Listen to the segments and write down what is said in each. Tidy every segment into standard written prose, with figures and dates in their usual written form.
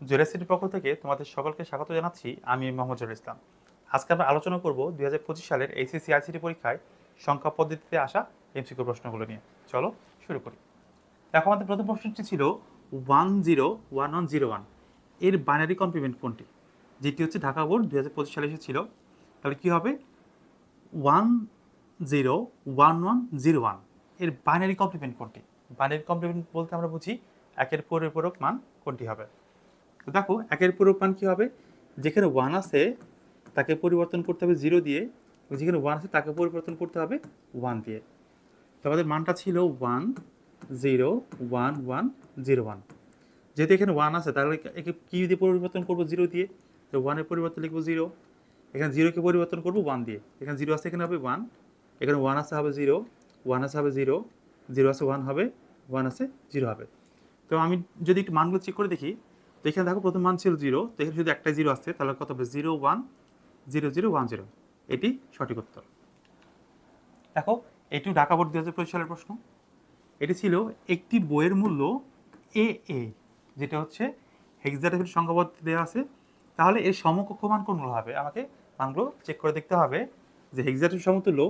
Jeweller সিটির পক্ষ থেকে তোমাদের সকলকে স্বাগত জানাচ্ছি। আমি মোহাম্মদ জহুরুল ইসলাম। আজকে আমরা আলোচনা করব 2025 সালের এইচএসসি আইসিটি পরীক্ষায় সংখ্যা পদ্ধতিতে আসা এমসিকিউ প্রশ্নগুলো নিয়ে। চলো শুরু করি। দেখো, আমাদের প্রথম প্রশ্নটি ছিল 101101। এর বাইনারি কমপ্লিমেন্ট কোনটি? যেটি হচ্ছে ঢাকা বোর্ড 2025 সালে এসেছিল। তাহলে কি হবে? 101101 এর বাইনারি কমপ্লিমেন্ট কোনটি? বাইনারি কমপ্লিমেন্ট বলতে আমরা বুঝি একের পরিপূরক মান কোনটি হবে। তো দেখো, একের পূরক মান কী হবে? যেখানে ওয়ান আছে তাকে পরিবর্তন করতে হবে জিরো দিয়ে, যেখানে ওয়ান আছে তাকে পরিবর্তন করতে হবে ওয়ান দিয়ে। তো আমাদের মানটা ছিল 101101। যেহেতু এখানে ওয়ান আছে তাহলে একে কী দিয়ে পরিবর্তন করবো? জিরো দিয়ে। তো ওয়ানের পরিবর্তন লিখবো জিরো, এখানে জিরোকে পরিবর্তন করবো ওয়ান দিয়ে। এখানে জিরো আছে, এখানে হবে ওয়ান, এখানে ওয়ান আছে হবে জিরো, ওয়ান আছে হবে জিরো, জিরো আছে ওয়ান হবে, ওয়ান আছে জিরো হবে। তো আমি যদি একটু মানগুলো চেক করে দেখি, তো এখানে দেখো প্রথম মান ছিল জিরো, তো এখানে যদি একটা জিরো আসছে তাহলে কত হবে? 010010। এটি সঠিক উত্তর। দেখো, এটিও ঢাকা বোর্ড 2025 সালের প্রশ্ন। এটি ছিল একটি বইয়ের মূল্য এ এ, যেটা হচ্ছে হেক্সাডেসিমাল সংখ্যা পদ্ধতি দেওয়া আছে। তাহলে এর সমকক্ষ মান কোনগুলো হবে? আমাকে মানগুলো চেক করে দেখতে হবে যে হেক্সাডেসিমাল সমতুল্য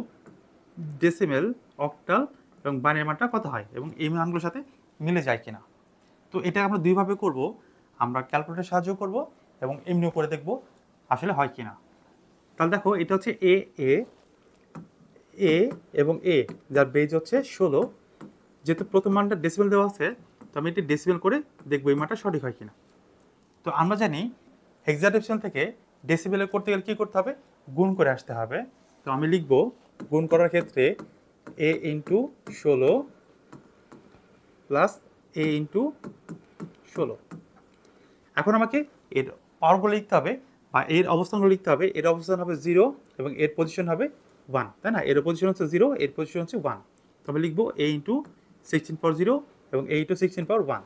ডেসিমেল, অক্টাল এবং বাইনারি মানটা কত হয় এবং এই মানগুলোর সাথে মিলে যায় কিনা। তো এটা আমরা দুইভাবে করব, আমরা ক্যালকুলেটর সাহায্য করব এবং এমনিও করে দেখব আসলে হয় কিনা। তাহলে দেখো, এটা হচ্ছে এ এ এ এবং এ, যার বেজ হচ্ছে 16। যেহেতু প্রথম মানটা ডেসিবেল দেওয়া আছে, তো আমি এটি ডেসিবেল করে দেখবো এই মানটা সঠিক হয় কিনা। তো আমরা জানি হেক্সাডেসিমাল থেকে ডেসিবেলে করতে গেলে কী করতে হবে? গুণ করে আসতে হবে। তো আমি লিখব গুণ করার ক্ষেত্রে এ ইন্টু 16 প্লাস এ ইন্টু 16। এখন আমাকে এর পাওয়ারগুলো লিখতে হবে বা এর অবস্থানগুলো লিখতে হবে। এর অবস্থান হবে জিরো এবং এর পজিশন হবে ওয়ান, তাই না? এর পজিশন হচ্ছে জিরো, এর পজিশন হচ্ছে ওয়ান। তবে লিখবো এ ইন্টু 16 পাওয়ার 0 এবং এ ইন্টু 16 পাওয়ার 1।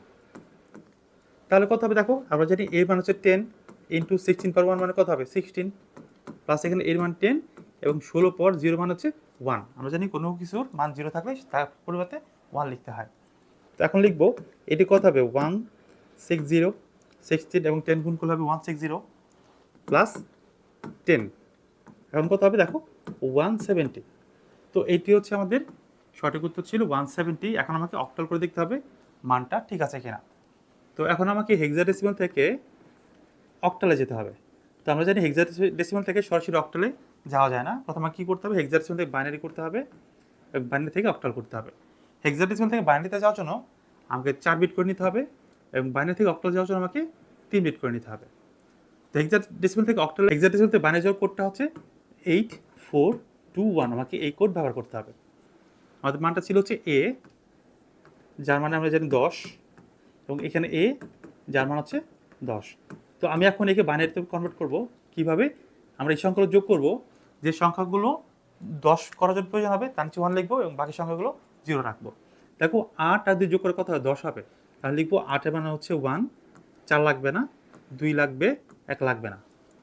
তাহলে কত হবে? দেখো, আমরা জানি এর মান হচ্ছে 10 ইন্টু 16 পাওয়ার 1 মানে কত হবে? 16 প্লাস এখানে এর মান 10 এবং 16 পাওয়ার 0 মান হচ্ছে 1। আমরা জানি কোনো কিছুর মান জিরো থাকলে তার পরিবর্তে 1 লিখতে হয়। তো এখন লিখবো এটি কত হবে? 160, 16 এবং 10 গুণ করলে হবে 160 প্লাস 10। এখন কত হবে? দেখো, 170। তো এটি হচ্ছে আমাদের সঠিক উত্তর ছিল 170। এখন আমাকে অক্টাল করে দেখতে হবে মানটা ঠিক আছে কিনা। তো এখন আমাকে হেক্সাডেসিমাল থেকে অক্টালে যেতে হবে। তো আমরা জানি হেক্সাডেসিমাল থেকে সরাসরি অক্টালে যাওয়া যায় না। প্রথমে কী করতে হবে? হেক্সাডেসিমাল থেকে বাইনারি করতে হবে এবং বাইনারি থেকে অক্টাল করতে হবে। হেক্সাডেসিমাল থেকে বাইনারিতে যাওয়ার জন্য আমাকে 4 বিট করে নিতে হবে এবং বাইনারি থেকে অক্টাল যাওয়ার জন্য আমাকে 3 বিট করে নিতে হবে। তো হেক্সাডেসিমাল থেকে অক্টাল, হেক্সাডেসিমাল থেকে বাইনারি যাওয়ার কোডটা হচ্ছে 8421। আমাকে এই কোড ব্যবহার করতে হবে। আমাদের মানটা ছিল হচ্ছে এ, যার মানে আমরা জানি 10, এবং এখানে এ, যার মান হচ্ছে 10। তো আমি এখন একে বাইনারিতে কনভার্ট করব। কিভাবে? আমরা এই সংখ্যাগুলো যোগ করব। যে সংখ্যাগুলো 10 করার জন্য প্রয়োজন হবে তার নিচে 1 লিখবো এবং বাকি সংখ্যাগুলো 0 রাখবো। দেখো, 8 আর 2 যোগ করে কত হয়? 10 হবে। তাহলে লিখবো 8 এর মানে হচ্ছে 1, 4 লাগবে না, 2 লাগবে, 1 লাগবে না।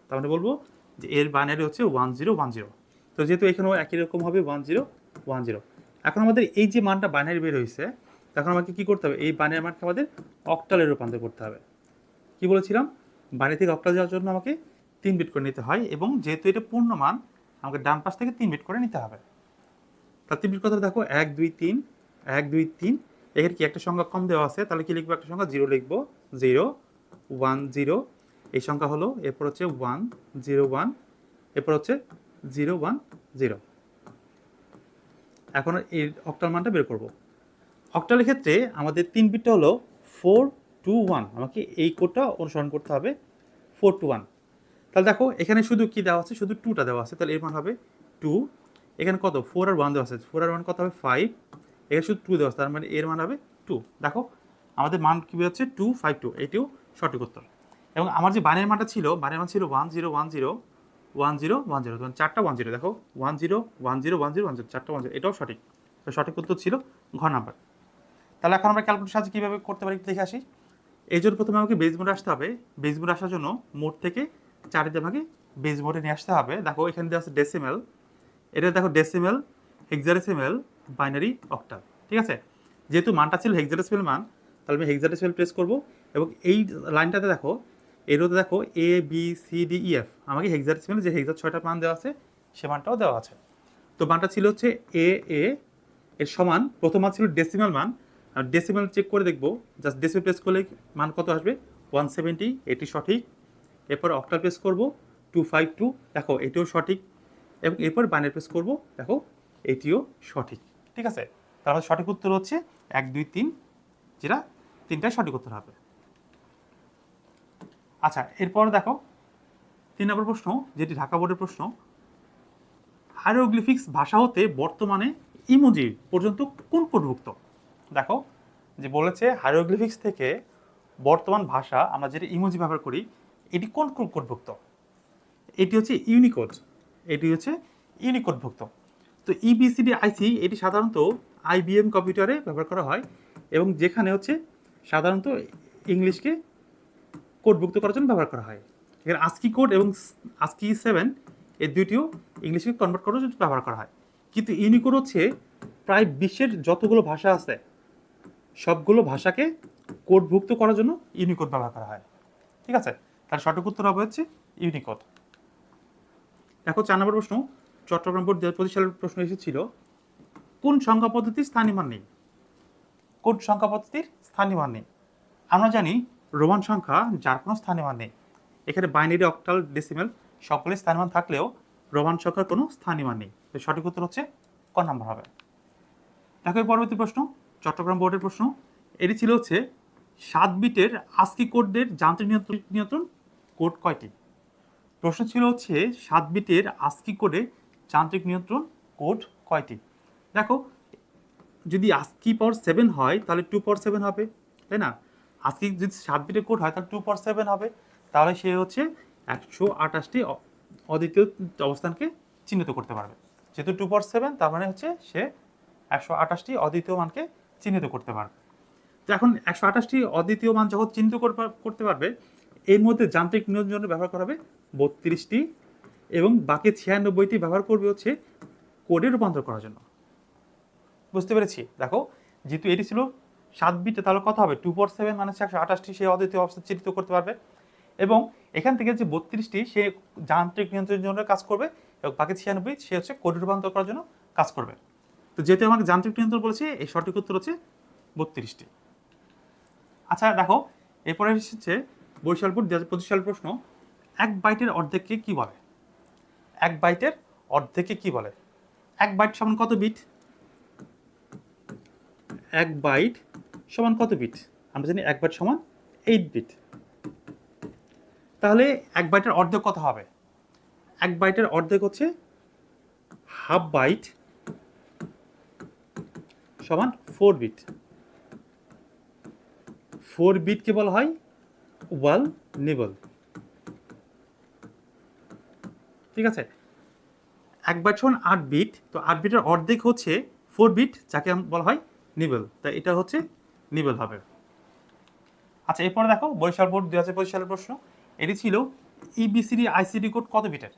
তার মানে বলবো যে এর বাইনারি হচ্ছে 1010। তো যেহেতু এখানেও একই রকম হবে 1010। এখন আমাদের এই যে মানটা বাইনারি বের হয়েছে, তখন আমাকে কী করতে হবে? এই বাইনারি মানকে আমাদের অক্টালে রূপান্তর করতে হবে। কি বলেছিলাম? বাইনারি থেকে অক্টাল যাওয়ার জন্য আমাকে 3 বিট করে নিতে হয় এবং যেহেতু এটা পূর্ণ মান, আমাকে ডান পাশ থেকে 3 বিট করে নিতে হবে। তার 3 বিট কথা দেখো, 1 2 3, 1 2 3। এখানে কি একটা সংখ্যা কম দেওয়া আছে, তাহলে কি লিখবো? একটা সংখ্যা 0 লিখবো, 0 1 0 এই সংখ্যা হলো। এরপর হচ্ছে 1 0 1, এরপর হচ্ছে 0 1 0। এখন এর অক্টাল মানটা বের করব। অক্টালের ক্ষেত্রে আমাদের 3 বিটটা হলো 421। আমাকে এই কোডটা অনুসরণ করতে হবে, 421। তাহলে দেখো, এখানে শুধু কি দেওয়া আছে? শুধু 2টা দেওয়া আছে, তাহলে এর মান হবে 2। এখানে কত? 4 আর 1 দেওয়া আছে, 4 আর 1 কত হবে? 5। এখানে শুধু 2 দেওয়া আছে, তার মানে এর মান হবে 2। দেখো, আমাদের মান কী বেরোচ্ছে? 252। এটিও সঠিক উত্তর। এবং আমার যে বানের মানটা ছিল, বানের মান ছিল 1010 তখন 4টা 10। দেখো, 10101010, 4টা 10, এটাও সঠিক। তো সঠিক উত্তর ছিল ঘ নাম্বার। তাহলে এখন আমরা ক্যালকুলেটর সাহায্যে কীভাবে করতে পারি একটু দেখে আসি। এই জন্য প্রথমে আমাকে বেজ মোডে আসতে হবে। বেজ মোডে আসার জন্য মোড থেকে 4 ভাগে বেজ মোডে নিয়ে আসতে হবে। দেখো, এখানে দেওয়া আছে ডেসিমেল। এটা দেখো ডেসিমেল, হেক্সাডেসিমেল, বাইনারি, অক্টাল। ঠিক আছে? যেহেতু মানটা ছিল হেক্সাডেসিমেল মান, তাহলে আমি হেক্সাডেসিমাল প্রেস করব এবং এই লাইনটাতে দেখো এর মধ্যে দেখো A B C D E F আমাকে হেক্সাডেসিমাল যে হেক্সার 6টা মান দেওয়া আছে সে মানটাও দেওয়া আছে। তো মানটা ছিল হচ্ছে এ এ এর সমান, প্রথম মান ছিল ডেসিমাল মান, আর ডেসিমাল চেক করে দেখবো, জাস্ট ডেসিমাল প্রেস করলে মান কত আসবে 170, এটি সঠিক। এরপর অক্টাল প্রেস করব 252, দেখো এটিও সঠিক, এবং এরপর বাইনারি প্রেস করব, দেখো এটিও সঠিক। ঠিক আছে, তাহলে সঠিক উত্তর হচ্ছে 1 2 3, যেটা 3টাই সঠিক উত্তর হবে। আচ্ছা, এরপর দেখো 3 নম্বর প্রশ্ন, যেটি ঢাকা বোর্ডের প্রশ্ন, হাইরোগ্লিফিক্স ভাষা হতে বর্তমানে ইমোজি পর্যন্ত কোন কোডভুক্ত? দেখো যে বলেছে হাইরোগ্লিফিক্স থেকে বর্তমান ভাষা আমরা যেটা ইমোজি ব্যবহার করি এটি কোন কোডভুক্ত? এটি হচ্ছে ইউনিকোড, এটি হচ্ছে ইউনিকোডভুক্ত। তো ইবিসিডি আইসি এটি সাধারণত আইবিএম কম্পিউটারে ব্যবহার করা হয়, এবং যেখানে হচ্ছে সাধারণত ইংলিশকে কোডভুক্ত করার জন্য ব্যবহার করা হয়। এখানে আস্কি কোড এবং আস্কি 7 এই দুইটিও ইংলিশকে কনভার্ট করার জন্য ব্যবহার করা হয়। কিন্তু ইউনিকোড হচ্ছে প্রায় বিশ্বের যতগুলো ভাষা আছে সবগুলো ভাষাকে কোডভুক্ত করার জন্য ইউনিকোড ব্যবহার করা হয়। ঠিক আছে, তার সঠিক উত্তর হবে হচ্ছে ইউনিকোড। দেখো 4 নম্বর প্রশ্ন, চট্টগ্রাম বোর্ড 2025 সালের প্রশ্ন এসেছিল, কোন সংখ্যা পদ্ধতির স্থানীয় মান নেই? কোন সংখ্যা পদ্ধতির স্থানীয় মান নেই? আমরা জানি রোমান সংখ্যা যার কোনো স্থানীয় মান নেই। এখানে বাইনারি, অক্টাল, ডেসিমেল সকলের স্থানীয় মান থাকলেও রোমান সংখ্যার কোনো স্থানীয় মান নেই। তো সঠিক উত্তর হচ্ছে ক নাম্বার হবে। দেখো পরবর্তী প্রশ্ন, চট্টগ্রাম বোর্ডের প্রশ্ন, এটি ছিল হচ্ছে 7 বিটের আস্কি কোডের যান্ত্রিক নিয়ন্ত্রণ কোড কয়টি? প্রশ্ন ছিল হচ্ছে 7 বিটের আস্কি কোডে যান্ত্রিক নিয়ন্ত্রণ কোড কয়টি? দেখো যদি আস্কি পাওয়ার 7 হয় তাহলে 2 পাওয়ার 7 হবে, তাই না? আস্কি যদি 7 বিটের কোড হয় তাহলে 2 পাওয়ার 7 হবে, তাহলে সে হচ্ছে 128টি অদ্বিতীয় অবস্থানকে চিহ্নিত করতে পারবে। যেহেতু 2 পাওয়ার 7 তার মানে হচ্ছে সে 128টি অদ্বিতীয় মানকে চিহ্নিত করতে পারবে। তো এখন 128টি অদ্বিতীয় মান যখন চিহ্নিত করতে পারবে, এর মধ্যে যান্ত্রিক নিয়ন্ত্রণে ব্যবহার করা হবে 32টি, এবং বাকি 96টি ব্যবহার করবে হচ্ছে কোডে রূপান্তর করার জন্য। বুঝতে পেরেছি? দেখো যেহেতু এটি ছিল 7 বিটে, তাহলে কত হবে 2 পাওয়ার 7 মানে 128টি সে অদ্বিতীয় অবস্থা চিহ্নিত করতে পারবে, এবং এখান থেকে যে 32টি সে যান্ত্রিক নিয়ন্ত্রণের জন্য কাজ করবে, এবং বাকি 96 সে হচ্ছে কোডে রূপান্তর করার জন্য কাজ করবে। তো যেহেতু আমাকে যান্ত্রিক নিয়ন্ত্রণ বলেছে, এই সঠিক উত্তর হচ্ছে 32টি। আচ্ছা দেখো এরপরে এসেছে বরিশাল বোর্ড 2025 সালের প্রশ্ন, 1 বাইটের অর্ধেককে কি বলে? 1 বাইটের অর্ধেককে কি বলে? 1 বাইট সমান কত বিট? 1 বাইট সমান কত বিট? আমরা জানি 1 বাইট সমান 8 বিট। তাহলে 1 বাইটের অর্ধেক কত হবে? 1 বাইটের অর্ধেক হচ্ছে হাফ বাইট সমান 4 বিট। 4 বিটকে বলা হয় ওয়াল নিবল। ঠিক আছে, 1 বাইট সমান 8 বিট, তো 8 বিটের অর্ধেক হচ্ছে 4 বিট, যাকে বলা হয় নিবল, তাই এটা হচ্ছে নিবল হবে। আচ্ছা এরপরে দেখো বরিশাল বোর্ড 2025 সালের প্রশ্ন, এটি ছিল ইবিসিডি আইসিডি কোড কত বিটের?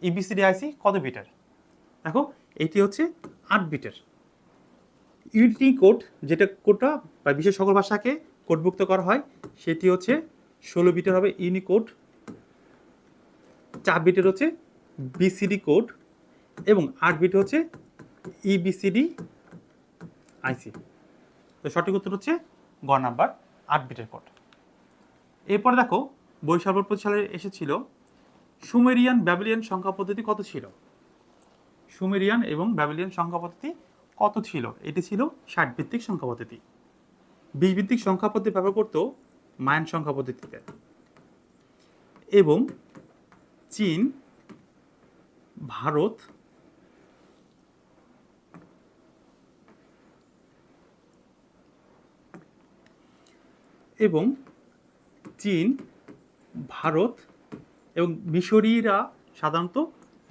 ইবিসিডি আইসি কত বিটের? দেখো এটি হচ্ছে 8 বিটের। ইউনিটি কোড, যেটা কোডটা বা বিশ্বের সকল ভাষাকে কোডভুক্ত করা হয়, সেটি হচ্ছে 16 বিটের হবে ইউনিকোড। 4 বিটের হচ্ছে বিসিডি কোড, এবং 8 বিট হচ্ছে ইবিসিডি আইসি। তো সঠিক উত্তর হচ্ছে গ নাম্বার, 8 বিটের কোড। এরপরে দেখো বরিশাল বোর্ড 25 সালে এসেছিল, সুমেরিয়ান ব্যাবিলিয়ান সংখ্যা পদ্ধতি কত ছিল? সুমেরিয়ান এবং ব্যাবিলিয়ান সংখ্যা পদ্ধতি কত ছিল? এটি ছিল 60 ভিত্তিক সংখ্যা পদ্ধতি। 20 ভিত্তিক সংখ্যা পদ্ধতি ব্যবহার করত মায়ান সংখ্যা পদ্ধতিতে, এবং চীন, ভারত এবং মিশরীয়রা সাধারণত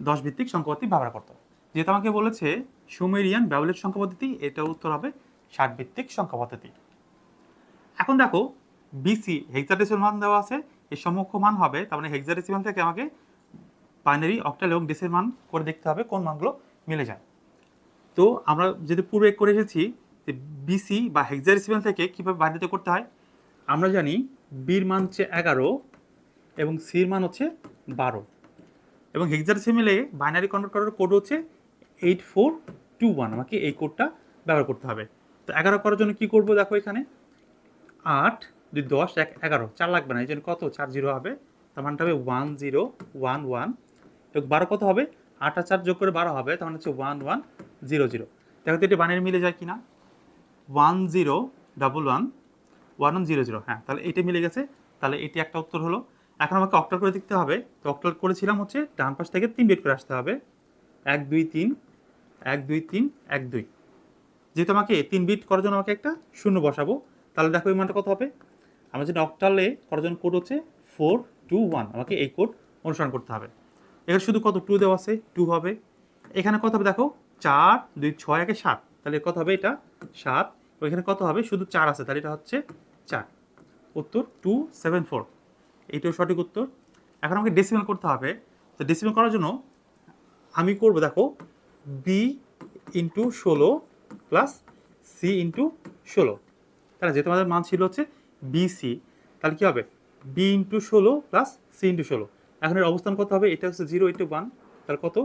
10 ভিত্তিক সংখ্যা পদ্ধতি ব্যবহার করত। যেহেতু আমাকে বলেছে সুমেরিয়ান ব্যাবিলিয়ান সংখ্যা পদ্ধতি, এটা উত্তর হবে 60 ভিত্তিক সংখ্যা পদ্ধতি। এখন দেখো বিসি হেক্সাডেসিমাল মান দেওয়া আছে, এর সম্মুখ মান হবে, তার মানে হেক্সাডেসিমাল থেকে আমাকে বাইনারি, অক্টাল এবং ডেসিমাল মান করে দেখতে হবে কোন মানগুলো মিলে যায়। তো আমরা যদি পূর্বে করে এসেছি বিসি বা হেক্সাডেসিমাল থেকে কীভাবে বাইনারিতে করতে হয়? আমরা জানি বির মান হচ্ছে 11 এবং সির মান হচ্ছে 12 এবং হেক্সাডেসিমালে বাইনারি কনভার্ট করার কোড হচ্ছে 8421। আমাকে এই কোডটা ব্যবহার করতে হবে। তো 11 করার জন্য কী করবো দেখো, এখানে 8 2 10 1 11, 4 লাগবে না, এই জন্য কত 4 0 হবে, তার মানটা হবে 1011 এবং 12 কত হবে, 8 আর 4 যোগ করে 12 হবে, তার মানে হচ্ছে 1100। দেখো তো এটি বাইনারি মিলে যায় কিনা, 1011 1100, হ্যাঁ তাহলে এটা মিলে গেছে, তাহলে এটি একটা উত্তর হলো। এখন আমাকে অক্টাল করে দেখতে হবে, তো অক্টাল করেছিলাম হচ্ছে ডান পাশ থেকে 3 বিট করে আসতে হবে, 1 2 3 1 2 3 1 2। যেহেতু আমাকে 3 বিট করার জন্য আমাকে একটা শূন্য বসাবো, তাহলে দেখো এই মানটা কত হবে। আমরা যদি অক্টালে করার জন্য কোড হচ্ছে 421, আমাকে এই কোড অনুসরণ করতে হবে। এখানে শুধু কত 2 দেওয়া আছে, 2 হবে। এখানে কত হবে দেখো, 4 2 6 1 7, তাহলে কত হবে এটা 7। ওইখানে কত হবে, শুধু 4 আছে, তাহলে এটা হচ্ছে 4। উত্তর 274, এইটাও সঠিক উত্তর। এখন আমাকে ডেসিমাল করতে হবে। তো ডেসিমাল করার জন্য আমি করবো দেখো B into 16 plus C into 16, তাহলে যে তোমাদের মান ছিল হচ্ছে বিসি, তাহলে কী হবে B into 16 plus C into 16। এখন এর অবস্থান কত হবে, এটা হচ্ছে 0 ইন্টু 1, তাহলে কত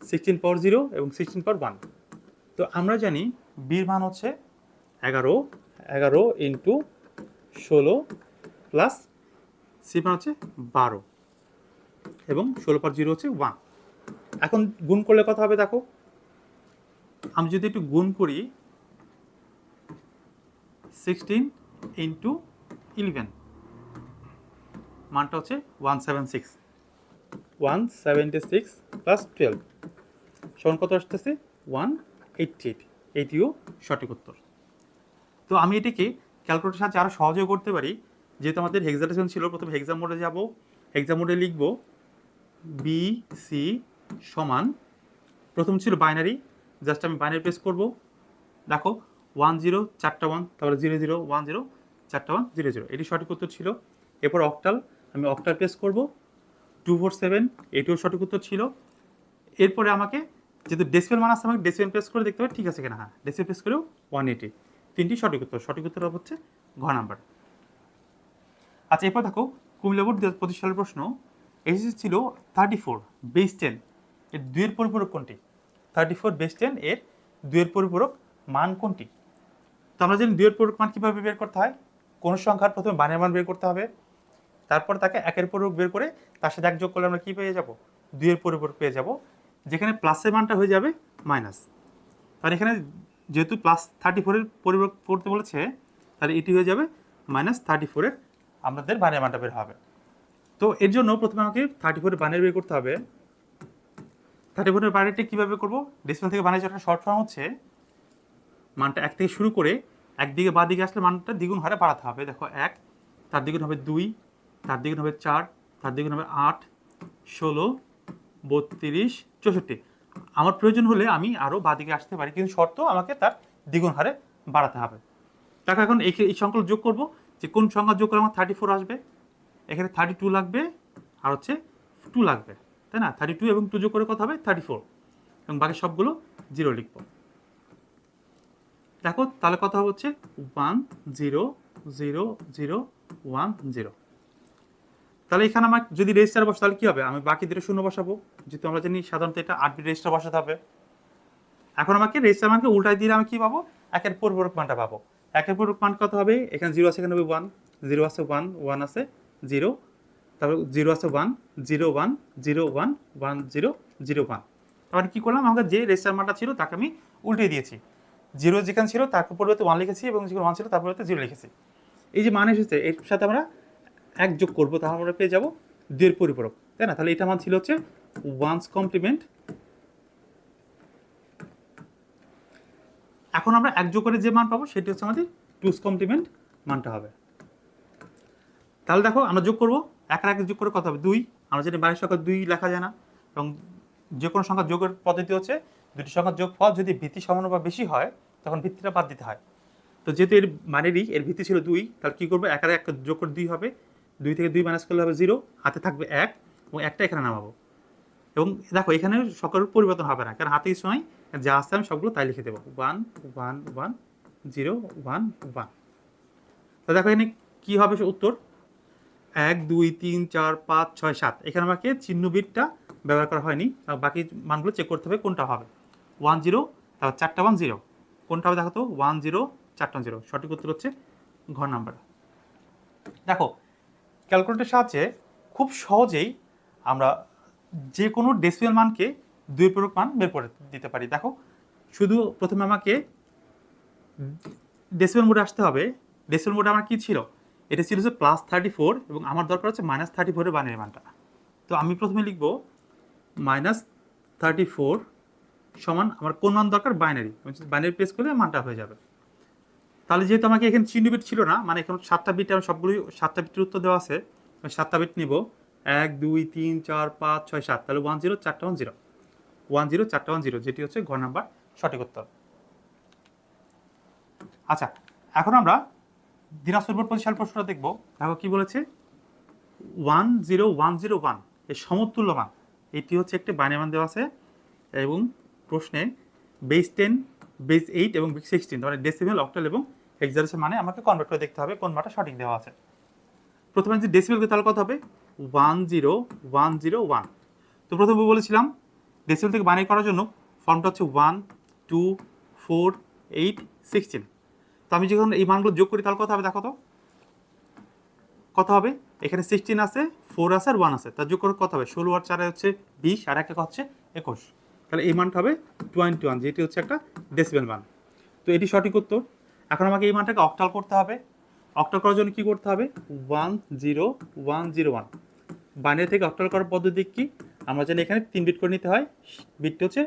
16 পাওয়ার 0 এবং 16 পাওয়ার 1। তো আমরা জানি বির মান হচ্ছে 11 11 ইন্টু 16 প্লাস সি মান হচ্ছে 12 এবং 16 পাওয়ার 0 হচ্ছে 1। এখন গুণ করলে কত হবে দেখো, আমি যদি একটু গুণ করি 16 ইন্টু 11, মানটা হচ্ছে 176 প্লাস 12 সমান কত আসতেছে 188, এইটিও সঠিক উত্তর। তো আমি এটিকে ক্যালকুলেটরের সাহায্যে আরও সহজেও করতে পারি। যেহেতু আমাদের হেক্সাডেসিমাল ছিল, প্রথমে হেক্সা মোডে যাব, হেক্সা মোডে লিখব বি সি সমান, প্রথম ছিল বাইনারি, জাস্ট আমি বাইনারি প্রেস করব, দেখো 1 0 4টা 1, তারপরে 0 0 1 0 4টা 1 0 0, এটি সঠিক উত্তর ছিল। এরপর অক্টাল, আমি অক্টাল প্রেস করব 247, এটিও সঠিক উত্তর ছিল। এরপরে আমাকে যেহেতু ডেসিমাল মান আছে, আমাকে ডেসিমাল প্রেস করে দেখতে হবে ঠিক আছে কিনা, হ্যাঁ ডেসিমাল প্রেস করেও 180, তিনটি সঠিক উত্তর। সঠিক উত্তর হচ্ছে ঘ নাম্বার। আচ্ছা এরপর দেখো কুমিল্লা বোর্ড 2025 সালের প্রশ্ন, এসএসসি ছিল 34 বেস 10 এর 2 এর পরিপূরক কোনটি? 34 বেস 10 এর 2 এর পরিপূরক মান কোনটি? তো আমরা জানি 2 এর পরিপূরক মান কীভাবে বের করতে হয়, কোন সংখ্যার প্রথমে বাইনারি মান বের করতে হবে, তারপর তাকে 1 এর পরিপূরক বের করে তার সাথে 1 যোগ করলে আমরা কী পেয়ে যাব, 2 এর পরিপূরক পেয়ে যাব, যেখানে প্লাসের মানটা হয়ে যাবে মাইনাস। তার এখানে যেহেতু প্লাস 34 এর পরিপূরক করতে বলেছে, তাহলে এটি হয়ে যাবে -34 এর আমাদের বাইনারি মানটা বের হবে। তো এর জন্য প্রথমে আমাকে 34 এর বাইনারি বের করতে হবে। 34 এর বাইনারিটা কীভাবে করবো, ডেসিমাল থেকে বাইনারি একটা শর্ট ফর্ম হচ্ছে মানটা 1 থেকে শুরু করে একদিকে বাঁ দিকে আসলে মানটা দ্বিগুণ হারে বাড়াতে হবে। দেখো 1, তার দ্বিগুণ হবে 2, তার দ্বিগুণ হবে 4, তার দ্বিগুণ হবে 8 16 32 64। আমার প্রয়োজন হলে আমি আরও বাঁ দিকে আসতে পারি, কিন্তু শর্ত আমাকে তার দ্বিগুণ হারে বাড়াতে হবে। দেখো এখন এই সংখ্যাগুলো যোগ করব, যে কোন সংখ্যা যোগ করে আমার 34 আসবে, এখানে 32 লাগবে আর হচ্ছে 2 লাগবে, তাই না, 32 এবং 2 যোগ করে কত হবে 34, এবং বাকি সবগুলো 0 লিখব। দেখো তাহলে কথা হচ্ছে 1 0 0 0 1 0। তাহলে এখানে আমার যদি রেজিস্টার বসে তাহলে কী হবে, আমি বাকি দুটো শূন্য বসাবো, যেহেতু আমরা জানি সাধারণত এটা 8 বিট রেজিস্টার বসাতে হবে। এখন আমাকে রেজিস্টার মানকে উল্টাই দিলে আমি কী পাবো, 1 এর পরিপূরক মানটা পাবো। 1 এর পরিপূরক মান কত হবে, এখানে 0 আছে, এখানে হবে 1, 0 আছে 1 1 আছে 0, তারপর 0 আছে 1 0 1 0 1 1 0 0 1। তারপরে কী করলাম, আমাকে যে রেজিস্টার মানটা ছিল তাকে আমি উল্টে দিয়েছি, 0 যেখানে ছিল তার পরিবর্তে 1 লিখেছি, এবং যেখানে 1 ছিল তার পরিবর্তে 0 লিখেছি। এই যে মান এসেছে এর সাথে আমরা 1 যোগ করবো, তাহলে আমরা পেয়ে যাবো 2 এর পরিপূরক, তাই না। তাহলে এটা মান ছিল হচ্ছে 1's কমপ্লিমেন্ট। এখন আমরা 1 যোগ করে যে মান পাবো সেটি হচ্ছে আমাদের 2's কমপ্লিমেন্ট মানটা হবে। তাহলে দেখো আমরা যোগ করবো, 1 আর 1 যোগ করে কত হবে 2, আমরা জানি বাইরের সংখ্যা 2 লেখা যায় না, এবং যে কোনো সংখ্যা যোগের পদ্ধতি হচ্ছে দুটি সংখ্যার যোগফল যদি ভিত্তি সমান বা বেশি হয় তখন ভিত্তিটা বাদ দিতে হয়। তো যেহেতু এর মানেরই এর ভিত্তি ছিল 2, তাহলে কী করবো, 1 আর 1 যোগ করে 2 হবে, 2 থেকে 2 মাইনাস করলে হবে 0, হাতে থাকবে 1 এবং 1টা এখানে নামাবো। এবং দেখো এখানে সকলের পরিবর্তন হবে না, কারণ হাতে কিছু নয়, যা আছে আমি সবগুলো তাই লিখে দেবো 1 1 1 0 1 1। তো দেখো এখানে কী হবে উত্তর 1 2 3 4 5 6 7। এখানে আমাকে চিহ্ন বিটটা ব্যবহার করা হয়নি, বাকি মানগুলো চেক করতে হবে কোনটা হবে। 1 0, তারপর 4টা 1 0, কোনটা হবে দেখো তো 1 0 4টা 0। সঠিক উত্তর হচ্ছে ঘ নাম্বার। দেখো ক্যালকুলেটরের সাহায্যে খুব সহজেই আমরা যে কোনো ডেসিমাল মানকে দুই পূরক মান বের করে দিতে পারি। দেখো শুধু প্রথমে আমাকে ডেসিমাল মোডে আসতে হবে। ডেসিমাল মোডে আমার কী ছিল, এটা ছিল হচ্ছে +34 এবং আমার দরকার হচ্ছে -34 এর বাইনারি মানটা। তো আমি প্রথমে লিখব -34 সমান আমার কোন মান দরকার, বাইনারি। বাইনারি প্রেস করলে মানটা হয়ে যাবে। তাহলে যেহেতু আমাকে এখানে চিহ্ন বিট ছিল না, মানে এখন 7টা বিটে আমি সবগুলোই 7টা বিটের উত্তর দেওয়া আছে, আমি 7টা বিট নিব 1 2 3 4 5 6 7। তাহলে 1 0 4টা 1 0, 1 0 4টা 1 0, যেটি হচ্ছে ঘ নাম্বার সঠিক উত্তর। আচ্ছা, এখন আমরা দিনাজপুর বোর্ড 25 সাল প্রশ্নটা দেখব। দেখো কি বলেছে, 1 0 1 0 1 এর সমতুল্য মান, এটি হচ্ছে একটি বাইনারি মান দেওয়া আছে এবং প্রশ্নে বেস 10 বেস 8 এবং বেস 16 মানে ডেসিমেল, অক্টাল এবং হেক্সাডেসিমাল মানে আমাকে কনভার্ট করে দেখতে হবে কোন মানটা সঠিক দেওয়া আছে। প্রথমে যদি ডেসিমেলকে তাহলে কত হবে 1 0 1 0 1। তো প্রথমে বলেছিলাম ডেসিমেল থেকে বাইনারি করার জন্য ফর্মটা হচ্ছে 1 2 4 8 16। তো আমি যখন এই মানগুলো যোগ করি তাহলে কত হবে দেখো তো, কত হবে, এখানে 16 আছে, 4 আছে আর 1 আছে, তার যোগ করে কত হবে 16 আর 4 হচ্ছে 20 আর একটা হচ্ছে 21। তাহলে এই মানটা হবে 21, যেটি হচ্ছে একটা ডেসিমেল মান। তো এটি সঠিক উত্তর। এখন আমাকে এই মানটাকে অক্টাল করতে হবে। অক্টাল করার জন্য কী করতে হবে 1 0 1 0 1। বাইনারি থেকে অক্টাল করার পদ্ধতি কি, আমরা জানি এখানে 3 বিট করে নিতে হয়। বিটটি হচ্ছে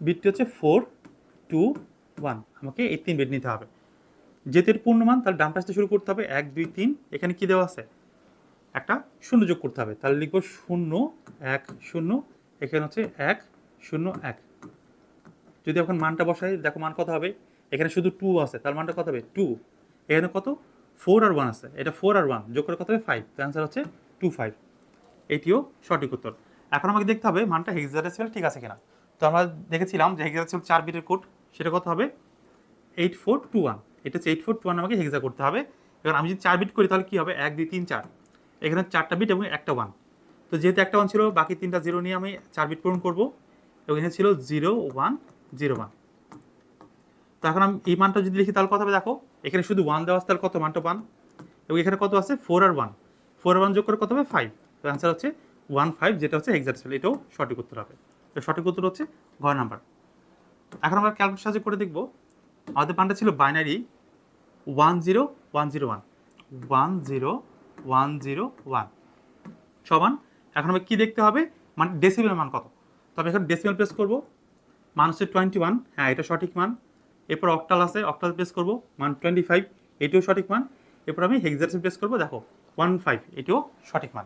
বিটটি হচ্ছে 4 2 1। আমাকে এই 3 বিট নিতে হবে। যেহেতু এর পূর্ণমান, তাহলে ডান পাশ থেকে শুরু করতে হবে 1 2 3। এখানে কি দেওয়া আছে, একটা শূন্য যোগ করতে হবে। তাহলে লিখবো 0 1 0, এখানে হচ্ছে 1 0 1। যদি এখন মানটা বসাই দেখো মান কত হবে, এখানে শুধু 2 আছে, তার মানটা কত হবে 2। এখানে কত 4 আর 1 আছে, এটা 4 আর 1 যোগ করে কত হবে 5। তার অ্যান্সার হচ্ছে 2 5। এটিও সঠিক উত্তর। এখন আমাকে দেখতে হবে মানটা হেক্সাডেসিমাল ঠিক আছে কিনা। তো আমরা দেখেছিলাম যে হেক্সাডেসিমাল 4 বিটের কোড, সেটা কত হবে 8421। এটা হচ্ছে 8421 আমাকে হেক্সা করতে হবে। এবার আমি যদি 4 বিট করি তাহলে কী হবে 1 2 3 4, এখানে 4টা বিট এবং একটা 1। তো যেহেতু একটা 1 ছিল, বাকি 3টা 0 নিয়ে আমি 4 বিট পূরণ করবো এবং এখানে ছিল 0 1 0 1। তো এখন আমি এই মানটা যদি লিখি তাহলে কত হবে দেখো, এখানে শুধু 1 দেওয়া আছে, তাহলে কত মানটা 1 এবং এখানে কত আছে 4 আর 1, 4 আর 1 যোগ করে কত হবে 5। তো অ্যান্সার হচ্ছে 1 5, যেটা হচ্ছে হেক্সাডেসিমাল। এটাও সঠিক উত্তর হবে। তো সঠিক উত্তর হচ্ছে ঘ নাম্বার। এখন আমরা ক্যালকুলেটর সাহায্যে করে দেখব। আমাদের মানটা ছিল বাইনারি 1 0 1 0 1 1 0 1 0 1 সমান। এখন আমি কী দেখতে হবে, মানে ডেসিমেল মান কত। তবে এখন ডেসিমেল প্রেস করব, মান হচ্ছে 21, হ্যাঁ এটা সঠিক মান। এরপর অক্টাল আছে, অক্টাল প্রেস করব, মান 25, এটিও সঠিক মান। এরপর আমি হেক্সাডেসিমাল প্রেস করব, দেখো 15, এটিও সঠিক মান।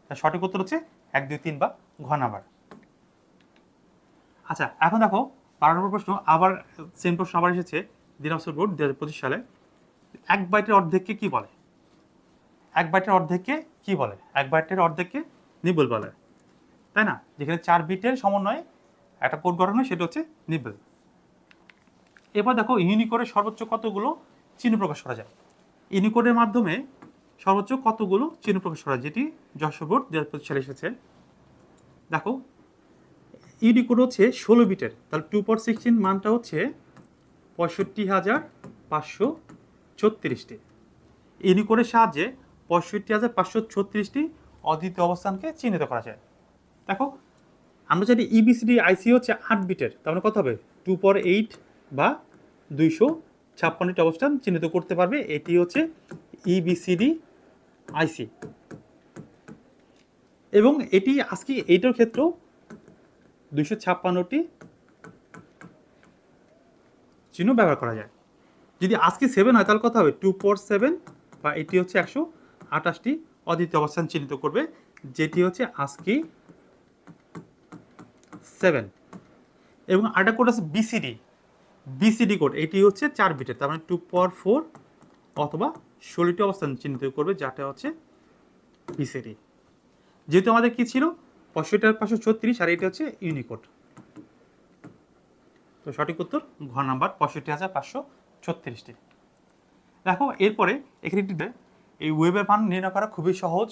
তার সঠিক উত্তর হচ্ছে 1 2 3 বা ঘ নাম্বার। আচ্ছা, এখন দেখো 12 নম্বর প্রশ্ন, আবার সেম প্রশ্ন আবার এসেছে দিনাজপুর বোর্ড 2025 সালে। 1 বাইটের অর্ধেককে কি বলে, 1 বাইটের অর্ধেককে কি বলে, 1 বাইটের অর্ধেককে নিবল বলে, তাই না। যেখানে 4 বিটের সমন্বয়ে একটা কোড গঠন হয়, সেটা হচ্ছে নিবল। এবার দেখো ইউনিকোডে সর্বোচ্চ কতগুলো চিহ্ন প্রকাশ করা যায়। ইউনিকোডের মাধ্যমে সর্বোচ্চ কতগুলো চিহ্ন প্রকাশ করা যায়, যেটি যশোর বোর্ড 2025 সালে এসেছে। দেখো ইউনিকোড হচ্ছে 16 বিটের, তাহলে 2/16 মানটা হচ্ছে 65,536টি। ইউনিকোডের সাহায্যে 65,536টি অদ্বিতীয় অবস্থানকে চিহ্নিত করা যায়। দেখো আমরা জানি ইবিসিডি আইসি হচ্ছে 8 বিটের, তার মানে কত হবে 2/8 বা 256টি অবস্থান চিহ্নিত করতে পারবে। এটি হচ্ছে ইবিসিডি আইসি এবং এটি আজকে এইটার ক্ষেত্রেও 256টি চিহ্ন ব্যবহার করা যায়। যদি আজকে 7 হয় তাহলে কত হবে 2/7 বা এটি হচ্ছে 128টি অদ্বিতীয় অবস্থান চিহ্নিত করবে, যেটি হচ্ছে আজকে 7। এবং আরেকটা কোড আছে বিসিডি, বিসিডি কোড, এটি হচ্ছে 4 বিটের, তার মানে 2/4 অথবা 16টি অবস্থান চিহ্নিত করবে, যেটা হচ্ছে বিসিডি। যেহেতু আমাদের কি ছিল 65,536 আর এটা হচ্ছে ইউনিকোড, তো সঠিক উত্তর ঘ নাম্বার 65,536টি। দেখো এরপরে এখানে এই ওয়েবের মান নির্ণয় করা খুবই সহজ।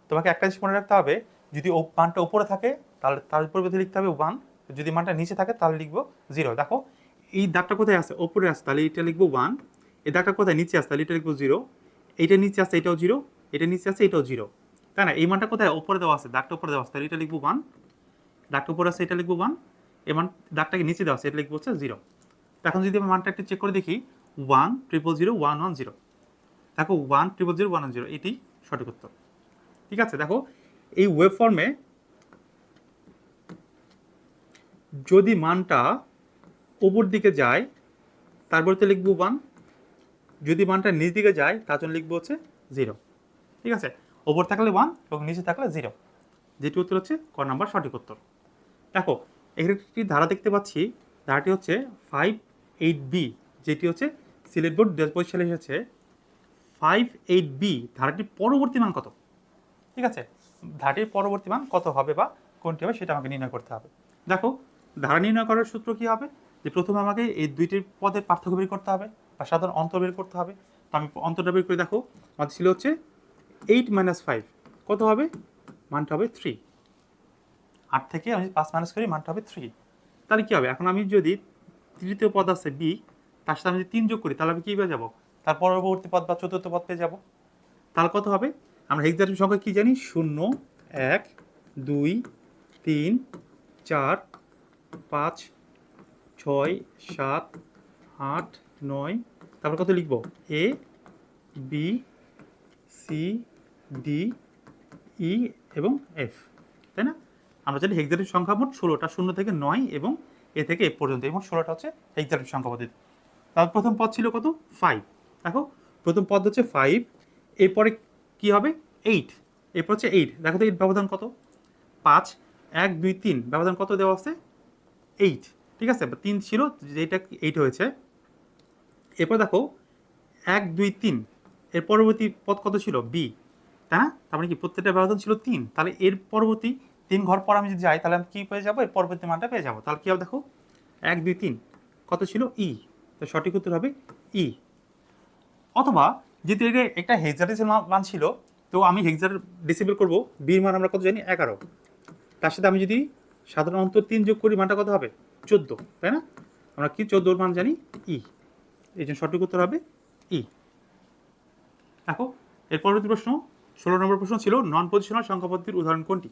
তোমাকে একটা জিনিস মনে রাখতে হবে, যদি মানটা উপরে থাকে তাহলে তার পরিবর্তে লিখতে হবে 1, যদি মানটা নিচে থাকে তাহলে লিখবো 0। দেখো এই দাগটা কোথায় আছে, উপরে আছে, তাহলে এটা লিখবো 1। এই দাগটা কোথায় নিচে আছে, তাহলে এটা লিখবো 0। এইটা নিচে আছে, এটাও 0। এটা নিচে আছে, এটাও 0, তাই না? এই মানটা কোথায় উপরে দেওয়া আছে, দাগটা উপরে দেওয়া আছে, তাহলে এটা লিখবো 1। দাগটা উপরে আছে, এটা লিখবো 1। এই মান দাগটাকে নিচে দেওয়া আছে, এটা লিখবো হচ্ছে 0। এখন যদি আমি মানটা একটু চেক করে দেখি, 1,000,000,110, দেখো 1,000,000,110, এটি সঠিক উত্তর। ঠিক আছে, দেখো এই ওয়েব ফর্মে যদি মানটা উপর দিকে যায় তারপরে তো লিখবো 1, যদি মানটা নিচ দিকে যায় তার জন্য লিখবো হচ্ছে 0। ঠিক আছে, ওপর থাকলে 1 এবং নিচে থাকলে 0, যেটি উত্তর হচ্ছে ক নাম্বার সঠিক উত্তর। দেখো এখানে একটি ধারা দেখতে পাচ্ছি, ধারাটি হচ্ছে 58B, যেটি হচ্ছে সিলেট বোর্ড 2025 সালে এসেছে। 58B ধারাটির পরবর্তী মান কত? ঠিক আছে, ধারাটির পরবর্তী মান কত হবে বা কোনটি হবে সেটা আমাকে নির্ণয় করতে হবে। দেখো ধারা নির্ণয় করার সূত্র কি হবে, যে প্রথমে আমাকে এই দুইটির পদের পার্থক্য বের করতে হবে বা সাধারণ অন্তর বের করতে হবে। তো আমি অন্তরটা বের করে দেখো, আমাদের ছিল হচ্ছে 8 - 5 কত হবে, মানটা হবে 3। 8 থেকে আমি 5 মাইনাস করি, মানটা হবে 3। তাহলে কী হবে, এখন আমি যদি তৃতীয় পদ আছে বি, তার সাথে আমি যদি 3 যোগ করি তাহলে আমি কী পেয়ে যাবো, তার পরবর্তী পদ বা চতুর্থ পদ পেয়ে যাবো। তাহলে কত হবে, আমরা হেক্সাডেসিমাল সংখ্যা কী জানি, 0, 1, 2, 3, 4, 5, 6, 7, 8, 9, তারপর কত লিখবো, এ বি সি ডি ই এবং এফ, তাই না? আমরা জানি হেক্সাডেসিমাল সংখ্যা মোট 16টা, 0 থেকে 9 এবং এ থেকে এফ পর্যন্ত, এই মোট 16টা হচ্ছে হেক্সাডেসিমাল সংখ্যা পদ্ধতি। তার প্রথম পদ ছিল কত, 5। দেখো প্রথম পদ হচ্ছে 5, এরপরে কি হবে 8, এরপর হচ্ছে 8। দেখো তো 8 ব্যবধান কত, 5, 1, 2, 3 ব্যবধান কত দেওয়া আছে, 8। ঠিক আছে, 3 ছিল যেটা 8 হয়েছে। এরপর দেখো 1, 2, 3, এর পরবর্তী পদ কত ছিল, বি, তাই না? তার মানে কি প্রত্যেকটা ব্যবধান ছিল 3, তাহলে এর পরবর্তী 3 ঘর পর আমি যদি যাই তাহলে আমি কী পেয়ে যাবো, এর পরবর্তী মানটা পেয়ে যাবো। তাহলে কী হবে, দেখো 1, 2, 3 কত ছিল, ই, তো সঠিক উত্তর হবে ই। অথবা যেহেতু এটা একটা হেক্সাডেসিমাল মান ছিল, তো আমি হেক্সাডেসিমাল করবো, বির মান আমরা কত জানি 11, তার সাথে আমি যদি সাধারণ অন্তর 3 যোগ করি মানটা কত হবে, 14, তাই না? আমরা কি 14 মান জানি, ই, এই জন্য সঠিক উত্তর হবে ই। দেখো এর পরবর্তী প্রশ্ন 16 নম্বর প্রশ্ন ছিল, নন পজিশনাল সংখ্যা পদ্ধতির উদাহরণ কোনটি?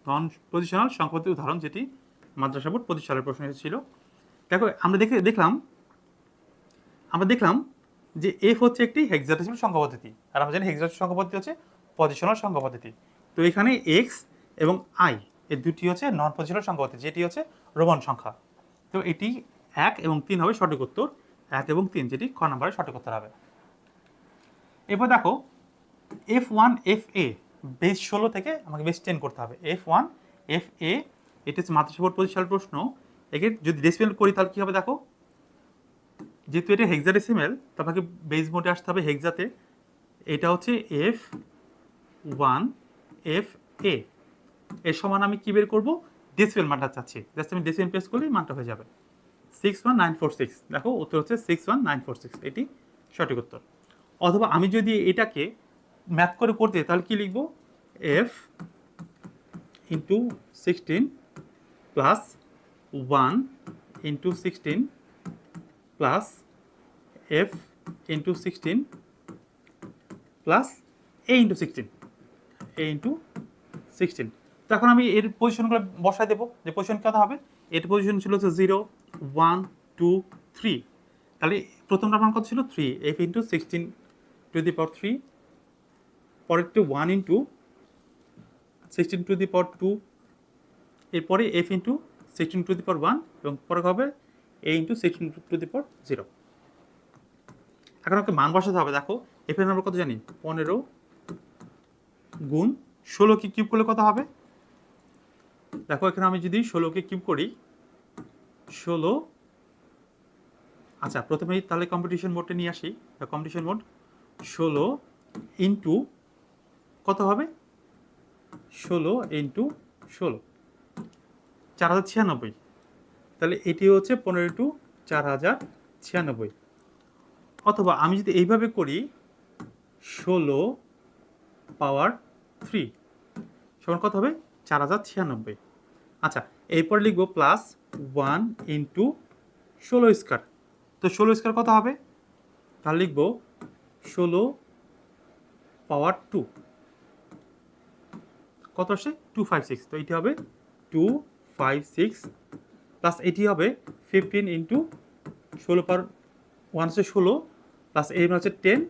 নন পজিশনাল সংখ্যা পদ্ধতির উদাহরণ, যেটি মাদ্রাসা বোর্ড 25 সালের প্রশ্ন ছিল। দেখো আমরা দেখলাম যে এফ হচ্ছে একটি হেক্সাডেসিমাল সংখ্যা পদ্ধতি, আর আমরা জানি হেক্সাডেসিমাল সংখ্যা পদ্ধতি হচ্ছে পজিশনাল সংখ্যা পদ্ধতি। তো এখানে এক্স এবং আই এই দুটি হচ্ছে নন পজিশনাল সংখ্যা পদ্ধতি, যেটি হচ্ছে রোমান সংখ্যা। তো এটি 1 এবং 3 হবে সঠিক উত্তর, 1 এবং 3, যেটি খ নম্বরে সঠিক উত্তর হবে। এরপর দেখো F1 FA বেস 16 থেকে আমাকে বেস 10 করতে হবে। F1 FA এটা হচ্ছে মাদ্রাসা বোর্ড 25 সালের প্রশ্ন। একে যদি ডেসিমেল করি তাহলে কী হবে, দেখো যেহেতু এটা হেক্সাডেসিমেল তো আমাকে বেস মোডে আসতে হবে হেক্সাতে। এটা হচ্ছে F1 FA, এর সমান আমি কী বের করবো, ডেসিমেল মানটা চাচ্ছি, জাস্ট আমি ডেসিমেল প্রেস করলেই মানটা হয়ে যাবে 61946। দেখো উত্তর হচ্ছে 61946, এটি সঠিক উত্তর। অথবা আমি যদি এটাকে ম্যাথ করে করতে তাহলে কি লিখবো, F into 16 plus 1 into 16 plus F into 16 plus A into 16, A into 16। তো এখন আমি এর পজিশনগুলো বসায় দেবো, যে পজিশন কত হবে, এর পজিশন ছিল হচ্ছে 0, 1, 2, 3, তাহলে প্রথমটা মান কত ছিল 3, F ইন্টু 16 টু দি পাওয়ার 3, পরেরটা 1 ইন্টু 16 টু দি পাওয়ার 2, এরপরে F ইন্টু 16 টু দি পাওয়ার 1 এবং পরে হবে A ইন্টু 16 টু দি পাওয়ার 0। এখন আমাকে মান বসাতে হবে। দেখো F এর আমরা কত জানি, 15 গুণ 16 কে কিউব করলে কত হবে, দেখো এখানে আমি যদি 16 কে কিউব করি, 16, আচ্ছা প্রথমেই তাহলে কম্পিটিশন মোডে নিয়ে আসি, কম্পিটিশন মোড 16 ইন্টু কত হবে 16 ইন্টু 16, 4096। তাহলে এটি হচ্ছে 15 ইন্টু 4096। অথবা আমি যদি এইভাবে করি 16 পাওয়ার 3 সমান কত হবে? 4096। আচ্ছা, এরপর লিখব প্লাস 1 ইন্টু 16 স্কোয়ার। তো 16 স্কোয়ার কত হবে? তাহলে লিখব 16 পাওয়ার 2, কত আসে? 256। তো এটি হবে 256 প্লাস এটি হবে 15 ইন্টু 16 পাওয়ার 1 হচ্ছে 16 প্লাস এই হচ্ছে 10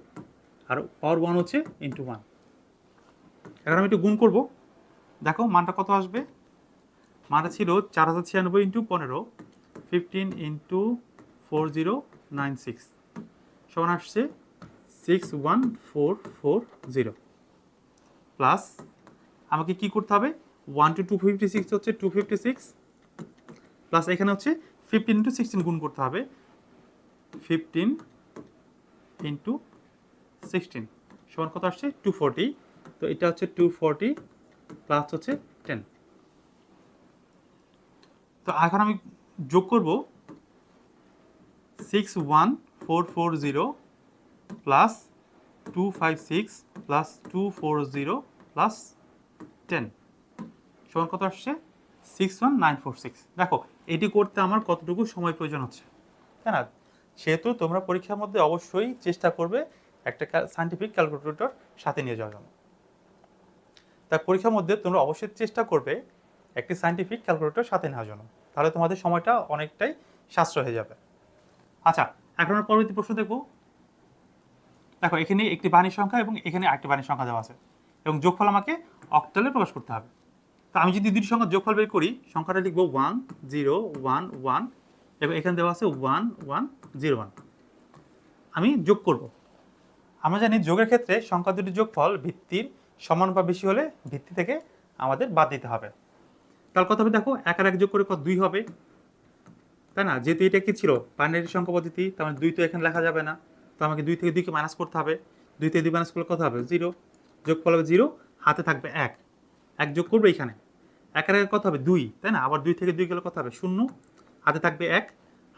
আর পাওয়ার 1 হচ্ছে ইন্টু 1। এখন আমি একটু গুণ করব, দেখো মানটা কত আসবে। মানটা ছিল 4096 ইন্টু 15, 15 ইন্টু 4096 সমান আসছে 61440 প্লাস আমাকে কি করতে হবে? 1 টু 256 হচ্ছে 256 প্লাস এখানে হচ্ছে 15 ইন্টু 16 গুণ করতে হবে, 15 ইন্টু 16 সমান কত আসছে? 240। তো এটা হচ্ছে 240 প্লাস হচ্ছে 10। তো এখন আমি যোগ করব 61440 প্লাস 256 প্লাস 240 প্লাস 10 সমান কত আসছে? 61946। দেখো এটি করতে আমার কতটুকু সময় প্রয়োজন হচ্ছে, তাই না? সেহেতু তোমরা পরীক্ষার মধ্যে অবশ্যই চেষ্টা করবে একটা সায়েন্টিফিক ক্যালকুলেটর সাথে নিয়ে যাওয়ার জন্য। তাই পরীক্ষার মধ্যে তোমরা অবশ্যই চেষ্টা করবে একটি সায়েন্টিফিক ক্যালকুলেটর সাথে নেওয়ার জন্য, তাহলে তোমাদের সময়টা অনেকটাই সাশ্রয় হয়ে যাবে। আচ্ছা, এখন আমরা পরবর্তী প্রশ্ন দেখব। দেখো এখানে একটি বাণীর সংখ্যা এবং এখানে আরেকটি বাণীর সংখ্যা দেওয়া আছে এবং যোগফল আমাকে অক্টালে প্রকাশ করতে হবে। তো আমি যদি দুটি সংখ্যার যোগফল বের করি, সংখ্যাটা লিখব 1011 এবং এখানে দেওয়া আছে 1101। আমি যোগ করব। আমরা জানি যোগের ক্ষেত্রে সংখ্যা দুটির যোগফল ভিত্তির সমান বা বেশি হলে ভিত্তি থেকে আমাদের বাদ দিতে হবে। তার কথা হবে, দেখো 1 আর 1 যোগ করে কত? 2 হবে, তাই না? যেহেতু এটা কি ছিল বাইনারি সংখ্যা পদ্ধতি, তার মানে 2 তো এখানে লেখা যাবে না, তো আমাকে 2 থেকে 2কে মাইনাস করতে হবে। 2 থেকে 2 মাইনাস করলে কত হবে? 0। যোগফল হবে 0, হাতে থাকবে 1। 1 যোগ করবে এখানে, 1 আর 1 কত হবে? 2, তাই না? আবার 2 থেকে 2 গেলে কত হবে? 0, হাতে থাকবে 1।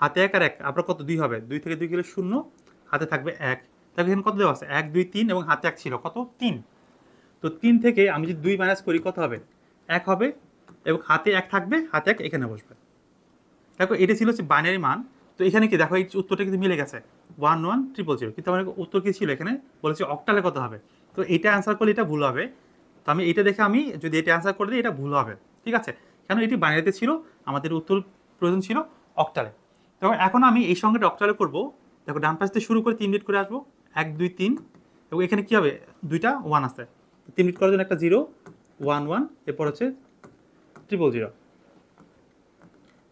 হাতে 1 আর 1 আবার কত? 2 হবে। 2 থেকে 2 গেলে 0, হাতে থাকবে 1। তাহলে এখানে কত দেওয়া আছে? 1 2 3 এবং হাতে 1 ছিল কত? 3। তো 3 থেকে আমি যদি 2 মাইনাস করি কত হবে? 1 হবে এবং হাতে 1 থাকবে, হাতে 1 এখানে বসবে। দেখো এটা ছিল হচ্ছে বাইনারি মান। তো এখানে কি দেখো এই উত্তরটা কিন্তু মিলে গেছে 11000, কিন্তু আমার উত্তর কি ছিল? এখানে বলেছে অক্টালে কত হবে। তো এটা অ্যান্সার করলে এটা ভুল হবে। তো আমি এটা দেখে আমি যদি এটা অ্যান্সার করে দিই এটা ভুল হবে, ঠিক আছে? কেন? এটি বাইনারিতে ছিল, আমাদের উত্তর প্রয়োজন ছিল অক্টালে। তো এখন আমি এই সংখ্যাটা অক্টালে করব। দেখো ডান পাশ থেকে শুরু করে 3 বিট করে আসবো, 1 2 3 এবং এখানে কি হবে? 2টা 1 আছে, 3 বিট করার জন্য একটা 0 1 1, এরপর হচ্ছে 000।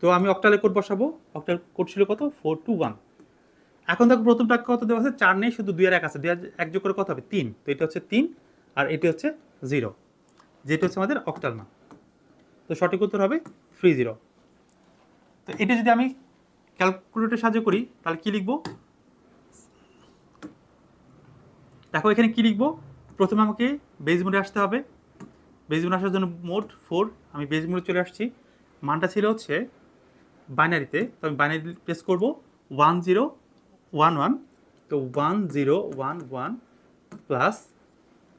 তো আমি অক্টালে কোড বসাবো। অক্টাল কোড ছিল কত? 421। এখন দেখো প্রথমটা কত দেওয়া আছে? 4 নেই, শুধু 2 আর 1 আছে। 2 আর 1 যোগ করে কত হবে? 3। তো এটা হচ্ছে 3 আর এটি হচ্ছে 0, যেটা হচ্ছে আমাদের অক্টাল মান। তো সঠিক উত্তর হবে 30। তো এটা যদি আমি ক্যালকুলেটরের সাহায্যে করি তাহলে কি লিখবো? দেখো এখানে কি লিখবো? প্রথমে আমাকে বেজ মোডে আসতে হবে। বেজ মোডে আসার জন্য মোড 4, আমি বেজ মোডে চলে আসছি। মানটা ছিল হচ্ছে বাইনারিতে, তো আমি বাইনারি প্রেস করবো 1011। তো 1011 প্লাস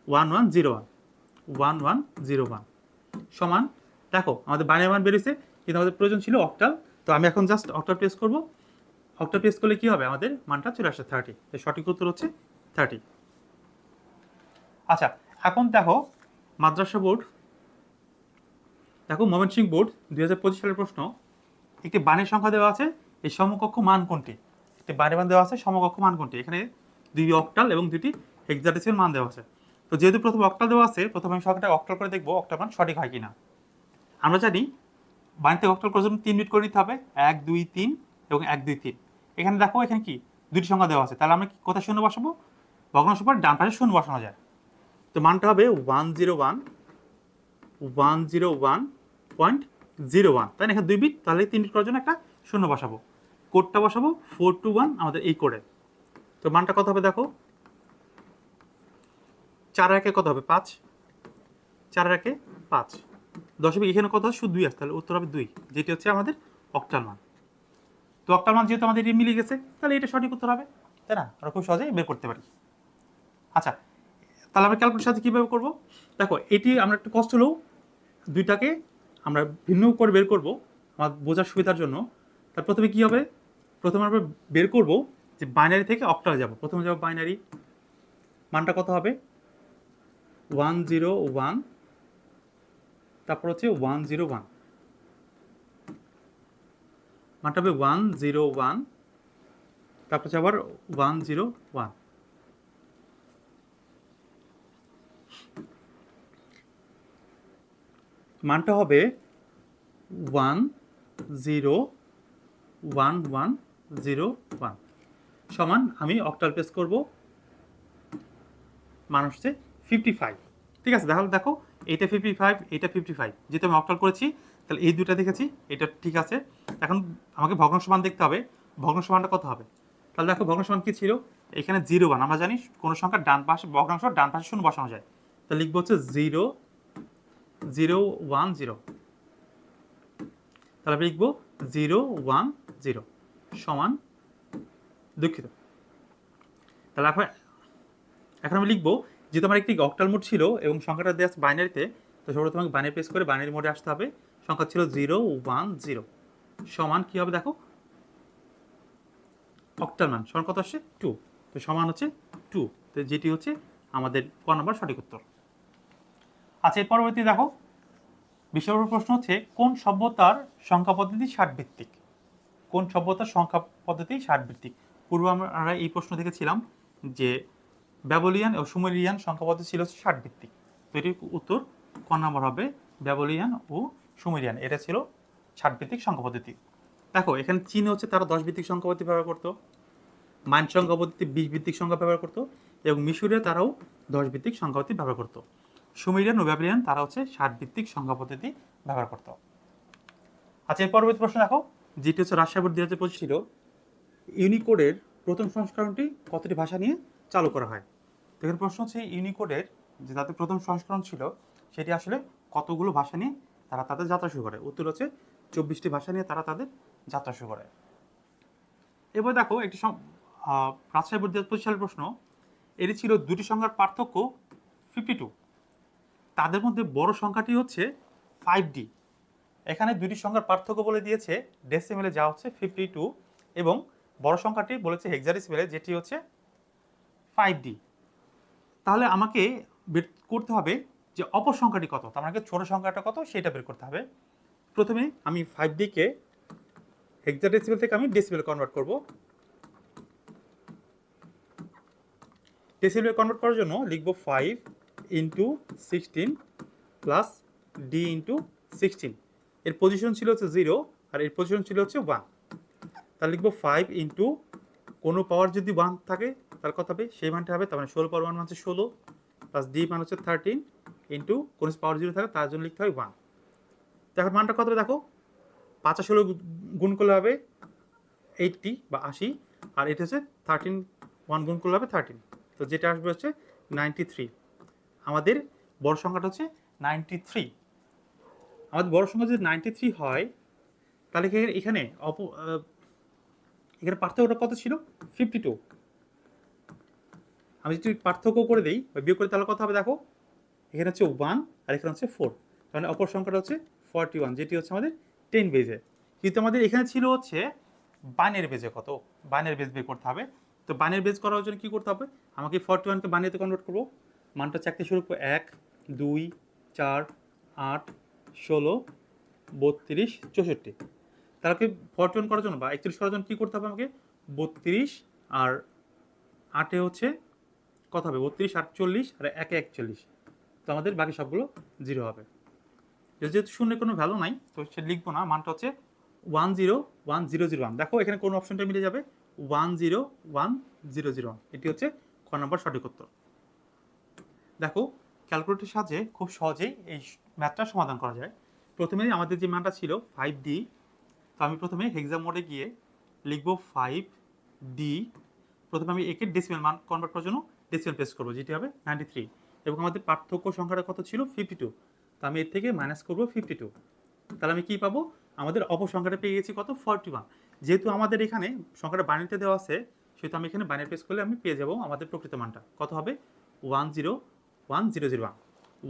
1101 1101 সমান, দেখো আমাদের বাইনারি মান বেরিয়েছে, কিন্তু আমাদের প্রয়োজন ছিল অক্টাল। তো আমি এখন জাস্ট অক্টাল প্রেস করব। অক্টাল প্রেস করলে কি হবে? আমাদের মানটা চলে আসছে 30। তো সঠিক উত্তর হচ্ছে 30। আচ্ছা, এখন দেখো মাদ্রাসা বোর্ড, দেখো ময়মনসিংহ বোর্ড 2025 সালের প্রশ্ন। একটি বাণীর সংখ্যা দেওয়া আছে, এই সমকক্ষ মান কোনটি? একটি বাণী মান দেওয়া আছে, সমকক্ষ মান কোনটি? এখানে 2 অক্টাল এবং 2টি হেক্সাডেসিমাল মান দেওয়া আছে। তো যেহেতু প্রথমে অক্টাল দেওয়া আছে, প্রথমে আমি সংখ্যাটা অক্টাল করে দেখবো অক্টাল মান সঠিক হয় কিনা। আমরা জানি বাণীতে অক্টাল করার জন্য 3 বিট করে দিতে হবে, 1 2 3 এবং 1 2 3। এখানে দেখো এখানে কি 2টি সংখ্যা দেওয়া আছে, তাহলে আমরা কি কোথায় শূন্য বসাবো? ভগ্নাংশ পর ডান পাশে শূন্য বসানো যায়। তো মানটা হবে 101.01, তাই না? এখানে 2 বিট, তাহলে 3 বিট করার জন্য একটা শূন্য বসাবো। কোডটা বসাবো 421 আমাদের এই কোডে। তো মানটা কত হবে? দেখো 4 আর 1 কত হবে? 5, 4 একে 5, দশমিক এখানে কত শুধু 2 আসছে, তাহলে উত্তর হবে 2, যেটি হচ্ছে আমাদের অক্টাল মান। তো অক্টাল মান যেহেতু আমাদের মিলে গেছে, তাহলে এটা সঠিক উত্তর হবে, তাই না? আমরা খুব সহজেই বের করতে পারি। আচ্ছা, তাহলে আমরা ক্যালকুলেশন সাথে কীভাবে করবো? দেখো, এটি আমরা একটু কষ্ট হলেও দুইটাকে আমরা ভিন্ন করে বের করবো আমার বোঝার সুবিধার জন্য। তার প্রথমে কী হবে? প্রথমে আমরা বের করব যে বাইনারি থেকে অক্টালে যাব। প্রথমে যাব বাইনারি, মানটা কত হবে? 101, তারপর হচ্ছে 101, মানটা হবে 101, তারপর হচ্ছে আবার 101। মানটা হবে 1011101 সমান, আমি অক্টাল প্রেস করব, মান হচ্ছে 55। ঠিক আছে, তাহলে দেখো এইটা 55, এটা 55, যেহেতু আমি অক্টাল করেছি তাহলে এই দুটা দেখেছি, এটা ঠিক আছে। এখন আমাকে ভগ্নাংশ মান দেখতে হবে, ভগ্নাংশ মানটা কত হবে। তাহলে দেখো ভগ্নাংশ মান কি ছিল, এখানে 01, আমরা জানি কোনো সংখ্যার ডান পাশে ভগ্নাংশ ডান পাশে শূন্য বসানো যায়, তাহলে লিখবো হচ্ছে 0010, তাহলে আমি লিখবো 010 সমান, দুঃখিত, তাহলে এখন আমি লিখবো, যেহেতু আমার একটি অক্টাল মোড ছিল এবং সংখ্যাটা দেওয়া আছে বাইনারিতে, তো সর্বপ্রথম আমাকে বাইনারি প্রেস করে বাইনারি মোডে আসতে হবে। সংখ্যা ছিল 010 সমান কী হবে দেখো, অক্টাল মান সমান কত আসছে 2, তো সমান হচ্ছে 2, তো যেটি হচ্ছে আমাদের ক নম্বর সঠিক উত্তর। আচ্ছা, এর পরবর্তী দেখো, বিষয়ের প্রশ্ন হচ্ছে কোন সভ্যতার সংখ্যা পদ্ধতি 60 ভিত্তিক? কোন সভ্যতার সংখ্যা পদ্ধতি 60 ভিত্তিক? পূর্বে আমরা এই প্রশ্ন দেখেছিলাম যে ব্যাবিলিয়ান ও সুমেরিয়ান সংখ্যা পদ্ধতি ছিল 60 ভিত্তিক, তো এটির উত্তর ক নম্বর হবে, ব্যাবিলিয়ান ও সুমেরিয়ান, এটা ছিল 60 ভিত্তিক সংখ্যা পদ্ধতি। দেখো এখানে চীন হচ্ছে তারা 10 ভিত্তিক সংখ্যা পদ্ধতি ব্যবহার করতো, মাইন সংখ্যা পদ্ধতি 20 ভিত্তিক সংখ্যা ব্যবহার করতো, এবং মিশরে তারাও 10 ভিত্তিক সংখ্যা পদ্ধতি ব্যবহার করতো। সুমেরিয়ান ও ব্যাবিলিয়ান তারা হচ্ছে 60 ভিত্তিক সংখ্যা পদ্ধতি ব্যবহার করতো। আচ্ছা, এর পরবর্তী প্রশ্ন দেখো, যেটি হচ্ছে রাজশাহী বোর্ড 2025 ছিল, ইউনিকোডের প্রথম সংস্করণটি কতটি ভাষা নিয়ে চালু করা হয়? তো এখানে প্রশ্ন হচ্ছে ইউনিকোডের যে তাদের প্রথম সংস্করণ ছিল সেটি আসলে কতগুলো ভাষা নিয়ে তারা তাদের যাত্রা শুরু করে? উত্তর হচ্ছে 24টি ভাষা নিয়ে তারা তাদের যাত্রা শুরু করে। এবার দেখো একটি রাজশাহী বোর্ড 2025 সালের প্রশ্ন, এটি ছিল দুটি সংখ্যার পার্থক্য 52, তাদের মধ্যে বড় সংখ্যাটি হচ্ছে 5D। এখানে দুটি সংখ্যার পার্থক্য বলে দিয়েছে ডেসিমেলে, যা হচ্ছে 52, এবং বড় সংখ্যাটি বলেছে হেক্সাডেসিমেলে, যেটি হচ্ছে 5D। তাহলে আমাকে বের করতে হবে যে অপর সংখ্যাটি কত, তার মানে ছোট সংখ্যাটা কত সেটা বের করতে হবে। প্রথমে আমি 5D কে হেক্সাডেসিমেল থেকে আমি ডেসিমেলে কনভার্ট করব। ডেসিমেলে কনভার্ট করার জন্য লিখব 5 ইন্টু 16 প্লাস ডি ইন্টু 16, এর পজিশন ছিল হচ্ছে 0 আর এর পজিশন ছিল হচ্ছে 1, তাহলে লিখবো 5 ইন্টু কোনো পাওয়ার যদি 1 থাকে তাহলে কত হবে, সেই মানটা হবে, তার মানে 16 পাওয়ার 1 হচ্ছে 16, প্লাস ডি মান হচ্ছে 13 ইন্টু কোনো পাওয়ার 0 থাকে তার জন্য লিখতে হয় 1। এখন মানটা কত হবে দেখো, 5 আর 16 গুণ করলে হবে 80 বা 80, আর এটা হচ্ছে 13, 1 গুণ করলে হবে 13, তো যেটা আসবে হচ্ছে 93। আমাদের বড় সংখ্যাটা হচ্ছে 93। আমাদের বড় সংখ্যা যদি 93 হয়, তাহলে এখানে এখানে পার্থক্যটা কত ছিল 52। আমি যদি পার্থক্য করে দিই বা বিয়োগ করি তাহলে কত হবে দেখো, এখানে হচ্ছে 1 আর এখানে হচ্ছে 4, তাহলে অপর সংখ্যাটা হচ্ছে 41, যেটি হচ্ছে আমাদের 10 বেজে। কিন্তু আমাদের এখানে ছিল হচ্ছে বাইনারি বেজে, কত বাইনারি বেজ বের করতে হবে। তো বাইনারি বেজ করার জন্য কী করতে হবে, আমাকে 41কে বাইনারিতে কনভার্ট করবো। মানটা চাকতে শুরু করবো 1 2 4 8 16 32 64, তাহলে 41 করার জন্য বা 41 করার জন্য কী করতে হবে, আমাকে 32 আর 8 হচ্ছে কত হবে, 32 8 40 আর 1 41, তো আমাদের বাকি সবগুলো 0 হবে। যেহেতু শূন্যের কোনো ভ্যালু নাই তো সে লিখবো না, মানটা হচ্ছে 101001। দেখো এখানে কোন অপশনটা মিলে যাবে, 101001, এটি হচ্ছে ক নম্বর সঠিক উত্তর। দেখো ক্যালকুলেটরের সাহায্যে খুব সহজেই এই ম্যাথটা সমাধান করা যায়। প্রথমেই আমাদের যে মানটা ছিল 5D, তো আমি প্রথমে হেক্সা মোডে গিয়ে লিখবো 5D, প্রথমে আমি একে ডেসিমেল মান কনভার্ট করার জন্য ডেসিমেল প্রেস করবো, যেটি হবে 93। এবং আমাদের পার্থক্য সংখ্যাটা কত ছিল 52। তো আমি এর থেকে মাইনাস করবো 52। তাহলে আমি কি পাবো, আমাদের অপর সংখ্যাটা পেয়ে গেছি কত 41। যেহেতু আমাদের এখানে সংখ্যাটা বাইনারিতে দেওয়া আছে, সেহেতু আমি এখানে বাইনারি প্রেস করলে আমি পেয়ে যাবো আমাদের প্রকৃত মানটা কত হবে 101001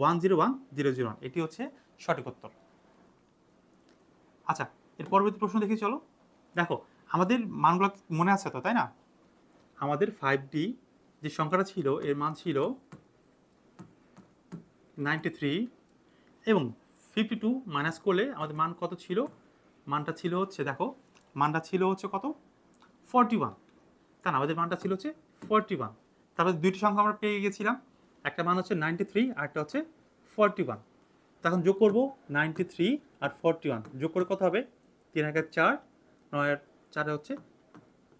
101001 এটি হচ্ছে সঠিক উত্তর। আচ্ছা, এর পরবর্তী প্রশ্ন দেখি চলো। দেখো আমাদের মানগুলো মনে আছে তো, তাই না? আমাদের 5D যে সংখ্যাটা ছিল এর মান ছিল 93 এবং 52 মাইনাস করলে আমাদের মান কত ছিল, মানটা ছিল হচ্ছে দেখো মানটা ছিল হচ্ছে কত 41। তা না, আমাদের মানটা ছিল হচ্ছে 41। তারপরে দুইটি সংখ্যা আমরা পেয়ে গেছিলাম, একটা মান হচ্ছে 93 আর একটা হচ্ছে 41। তখন যোগ করব 93 আর 41 যোগ করে কত হবে 3 আর 4 9 আর 4 হচ্ছে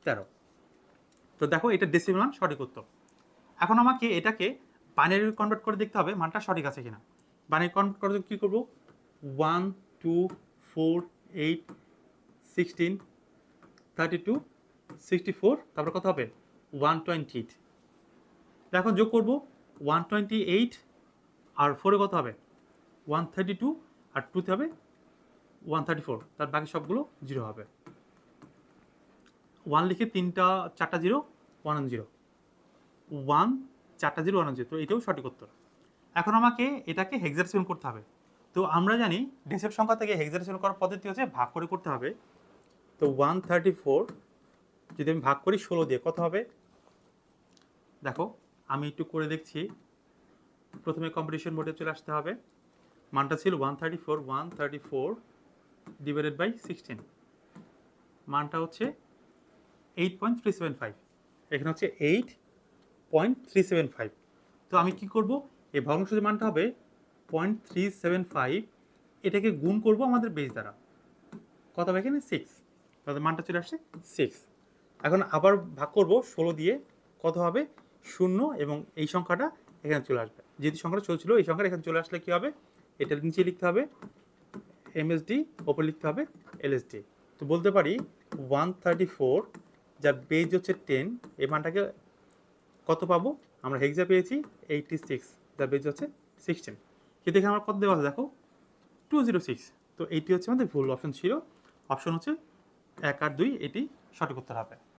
13। তো দেখো এটা ডেসিমাল মান সঠিক উত্তর। এখন আমাকে এটাকে বাইনারি কনভার্ট করে দেখতে হবে মানটা সঠিক আছে কিনা। বাইনারি কনভার্ট করে কী করবো 1 2 4 8 16 32 64, তারপর কত হবে 128। এখন যোগ করব 128 আর 4-এ কত হবে 132 আর 2-তে হবে 134, তার বাকি সবগুলো জিরো হবে। 1 লিখে 3টা 4টা জিরো 110 1 4টা জিরো 110, তো এটাও সঠিক উত্তর। এখন আমাকে এটাকে হেক্সাডেসিমাল করতে হবে। তো আমরা জানি ডেসিমাল সংখ্যা থেকে হেক্সাডেসিমাল করার পদ্ধতি হচ্ছে ভাগ করে করতে হবে। তো 134 যদি আমি ভাগ করি 16 দিয়ে কত হবে, দেখো আমি একটু করে দেখছি। প্রথমে কম্পিটিশন মোডে চলে আসতে হবে। মানটা ছিল 134 ডিভাইডেড বাই 16, মানটা হচ্ছে 8.375। এখানে হচ্ছে 8.375। তো আমি কি করব, এই ভগ্নাংশের মানটা হবে 0.375, এটাকে গুণ করব আমাদের বেস দ্বারা, কত হবে এখানে 6, তাহলে মানটা চলে আসছে 6। এখন আবার ভাগ করব 16 দিয়ে, কত হবে 0 এবং এই সংখ্যাটা এখানে চলে আসবে। যেহেতু সংখ্যাটা চলছিল এই সংখ্যাটা এখানে চলে আসলে কী হবে, এটার নিচে লিখতে হবে এমএসডি, ওপর লিখতে হবে এলএসডি। তো বলতে পারি 134 যার বেজ হচ্ছে 10, এই মানটাকে কত পাবো, আমরা হেক্সা পেয়েছি 86 যার বেজ হচ্ছে 16। কিন্তু এখানে আমার কত দেওয়া আছে দেখো 206। তো এইটি হচ্ছে আমাদের ভুল অপশন ছিল। অপশন হচ্ছে 1 আর 2, এটি সঠিক উত্তর হবে।